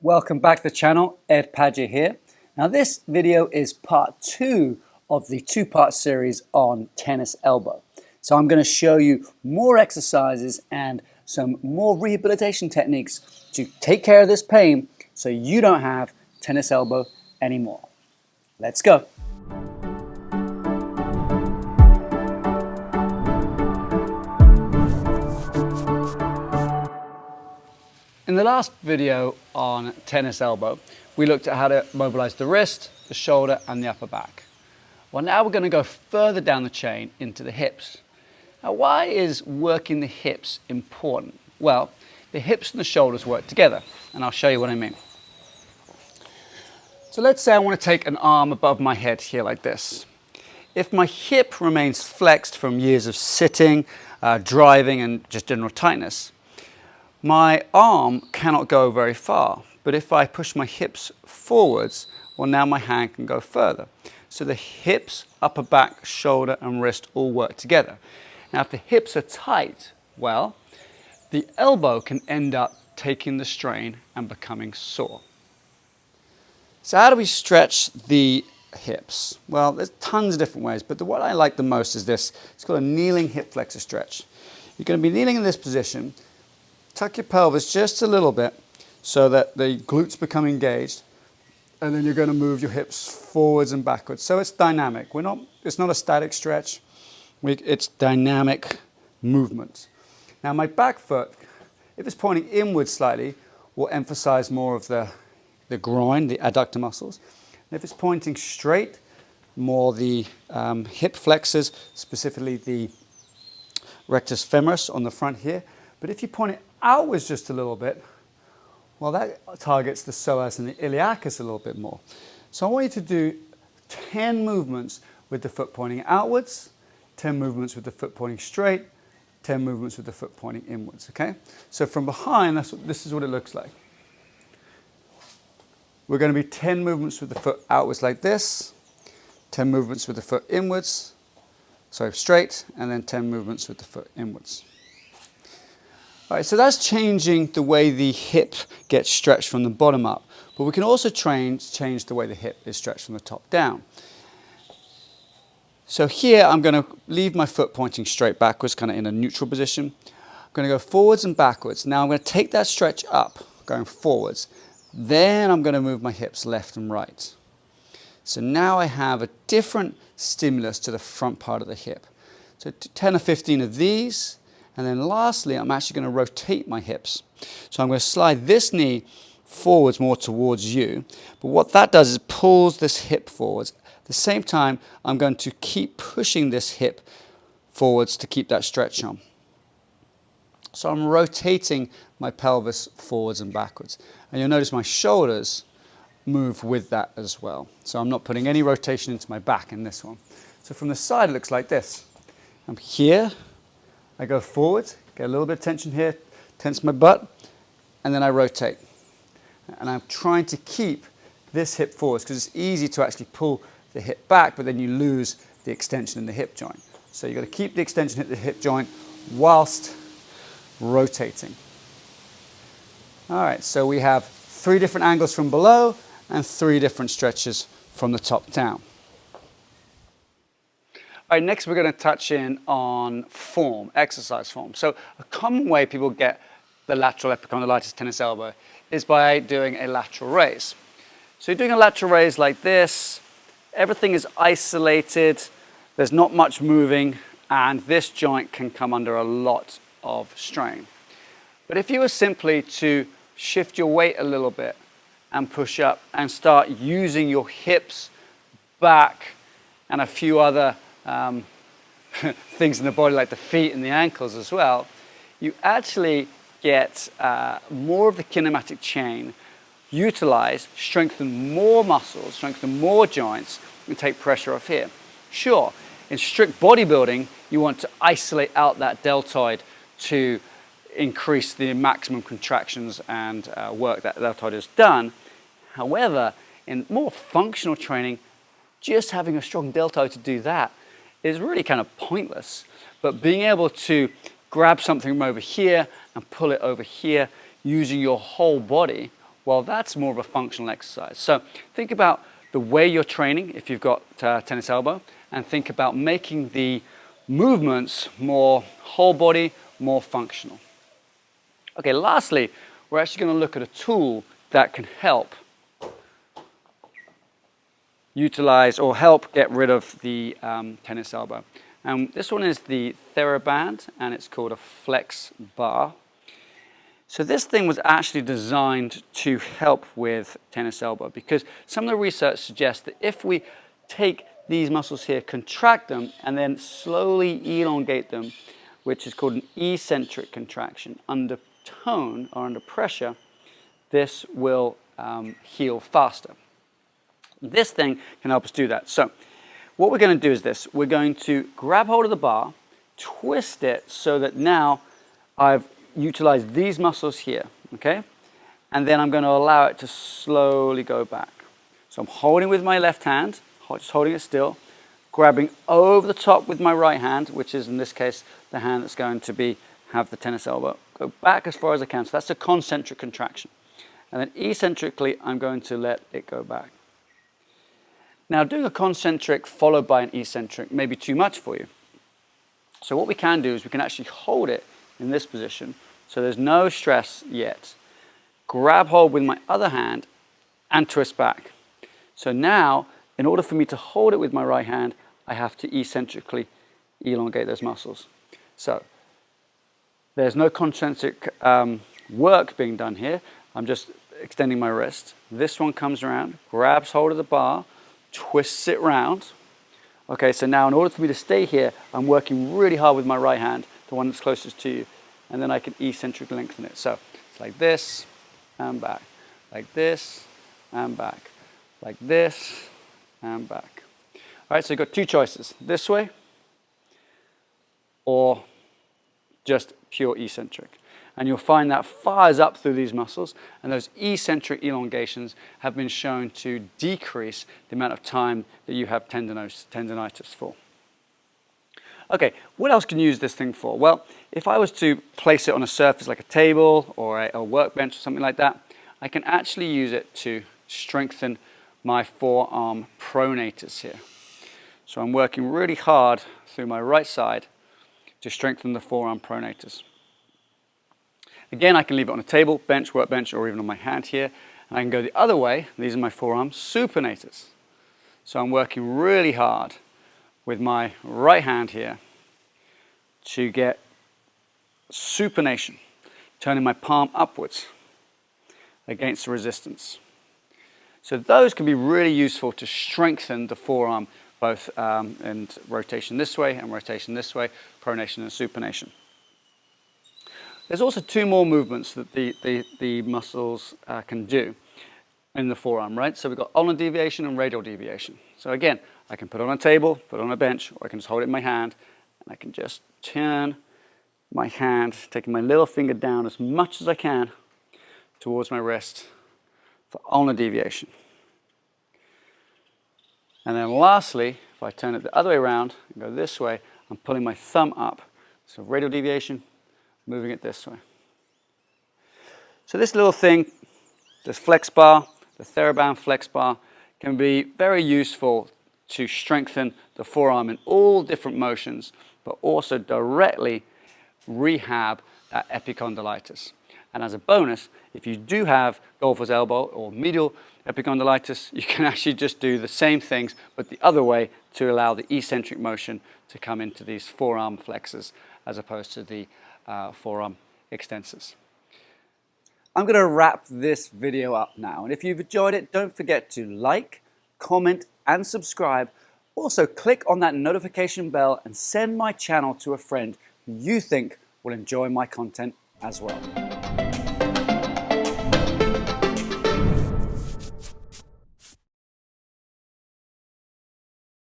Welcome back to the channel, Ed Paget here. Now this video is part 2 of the two-part series on tennis elbow. So I'm going to show you more exercises and some more rehabilitation techniques to take care of this pain so you don't have tennis elbow anymore. Let's go. In the last video on tennis elbow, we looked at how to mobilize the wrist, the shoulder, and the upper back. Well, now we're going to go further down the chain into the hips. Now, why is working the hips important? Well, the hips and the shoulders work together, and I'll show you what I mean. So let's say I want to take an arm above my head here like this. If my hip remains flexed from years of sitting, driving, and just general tightness, my arm cannot go very far, but if I push my hips forwards, well, now my hand can go further. So the hips, upper back, shoulder, and wrist all work together. Now, if the hips are tight, well, the elbow can end up taking the strain and becoming sore. So how do we stretch the hips? Well, there's tons of different ways, but the one I like the most is this. It's called a kneeling hip flexor stretch. You're going to be kneeling in this position. Tuck your pelvis just a little bit so that the glutes become engaged, and then you're going to move your hips forwards and backwards. So it's dynamic. It's not a static stretch. It's dynamic movement. Now my back foot, if it's pointing inwards slightly, will emphasize more of the groin, the adductor muscles. And if it's pointing straight, more the hip flexors, specifically the rectus femoris on the front here. But if you point it outwards just a little bit, well, that targets the psoas and the iliacus a little bit more. So I want you to do 10 movements with the foot pointing outwards, 10 movements with the foot pointing straight, 10 movements with the foot pointing inwards, okay? So from behind, this is what it looks like. We're going to be 10 movements with the foot outwards like this, 10 movements with the foot inwards, straight, and then 10 movements with the foot inwards. All right, so that's changing the way the hip gets stretched from the bottom up. But we can also change the way the hip is stretched from the top down. So here I'm going to leave my foot pointing straight backwards, kind of in a neutral position. I'm going to go forwards and backwards. Now I'm going to take that stretch up, going forwards. Then I'm going to move my hips left and right. So now I have a different stimulus to the front part of the hip. So 10 or 15 of these. And then lastly, I'm actually going to rotate my hips. So I'm going to slide this knee forwards more towards you. But what that does is pulls this hip forwards. At the same time, I'm going to keep pushing this hip forwards to keep that stretch on. So I'm rotating my pelvis forwards and backwards. And you'll notice my shoulders move with that as well. So I'm not putting any rotation into my back in this one. So from the side, it looks like this. I'm here. I go forward, get a little bit of tension here, tense my butt, and then I rotate. And I'm trying to keep this hip forward because it's easy to actually pull the hip back, but then you lose the extension in the hip joint. So you've got to keep the extension at the hip joint whilst rotating. All right, so we have 3 different angles from below and 3 different stretches from the top down. All right, next we're going to touch in on form, exercise form. So a common way people get the lateral epicondylitis tennis elbow is by doing a lateral raise. So you're doing a lateral raise like this, everything is isolated, there's not much moving, and this joint can come under a lot of strain. But if you were simply to shift your weight a little bit and push up and start using your hips, back, and a few other things in the body like the feet and the ankles as well, you actually get more of the kinematic chain utilized, strengthen more muscles, strengthen more joints, and take pressure off here. Sure, in strict bodybuilding, you want to isolate out that deltoid to increase the maximum contractions and work that deltoid has done. However, in more functional training, just having a strong deltoid to do that is really kind of pointless. But being able to grab something from over here and pull it over here using your whole body well, that's more of a functional exercise. So think about the way you're training if you've got tennis elbow, and think about making the movements more whole body, more functional. Okay, lastly, we're actually going to look at a tool that can help utilize or help get rid of the tennis elbow. And this one is the TheraBand, and it's called a Flexbar. So this thing was actually designed to help with tennis elbow, because some of the research suggests that if we take these muscles here, contract them, and then slowly elongate them, which is called an eccentric contraction, under tone or under pressure, this will heal faster. This thing can help us do that. So what we're going to do is this. We're going to grab hold of the bar, twist it so that now I've utilized these muscles here, okay? And then I'm going to allow it to slowly go back. So I'm holding with my left hand, just holding it still, grabbing over the top with my right hand, which is in this case the hand that's going to have the tennis elbow. Go back as far as I can. So that's a concentric contraction. And then eccentrically, I'm going to let it go back. Now, doing a concentric followed by an eccentric may be too much for you. So what we can do is we can actually hold it in this position, so there's no stress yet. Grab hold with my other hand and twist back. So now, in order for me to hold it with my right hand, I have to eccentrically elongate those muscles. So there's no concentric work being done here. I'm just extending my wrist. This one comes around, grabs hold of the bar, twists it round. Okay, so now in order for me to stay here, I'm working really hard with my right hand, the one that's closest to you, and then I can eccentrically lengthen it. So it's like this and back, like this and back, like this and back. All right, so you've got two choices, this way or just pure eccentric. And you'll find that fires up through these muscles, and those eccentric elongations have been shown to decrease the amount of time that you have tendinitis for. Okay, what else can you use this thing for? Well, if I was to place it on a surface like a table or a workbench or something like that, I can actually use it to strengthen my forearm pronators here. So I'm working really hard through my right side to strengthen the forearm pronators. Again, I can leave it on a table, bench, workbench, or even on my hand here. And I can go the other way. These are my forearm supinators. So I'm working really hard with my right hand here to get supination, turning my palm upwards against the resistance. So those can be really useful to strengthen the forearm, both in rotation this way and rotation this way, pronation and supination. There's also two more movements that the muscles can do in the forearm, right? So we've got ulnar deviation and radial deviation. So again, I can put it on a table, put it on a bench, or I can just hold it in my hand, and I can just turn my hand, taking my little finger down as much as I can towards my wrist for ulnar deviation. And then lastly, if I turn it the other way around and go this way, I'm pulling my thumb up. So radial deviation, moving it this way. So this little thing, this Flexbar, the TheraBand Flexbar, can be very useful to strengthen the forearm in all different motions, but also directly rehab that epicondylitis. And as a bonus, if you do have golfer's elbow or medial epicondylitis, you can actually just do the same things, but the other way, to allow the eccentric motion to come into these forearm flexors as opposed to the forearm extensors. I'm going to wrap this video up now, and if you've enjoyed it, don't forget to like, comment, and subscribe. Also, click on that notification bell and send my channel to a friend who you think will enjoy my content as well.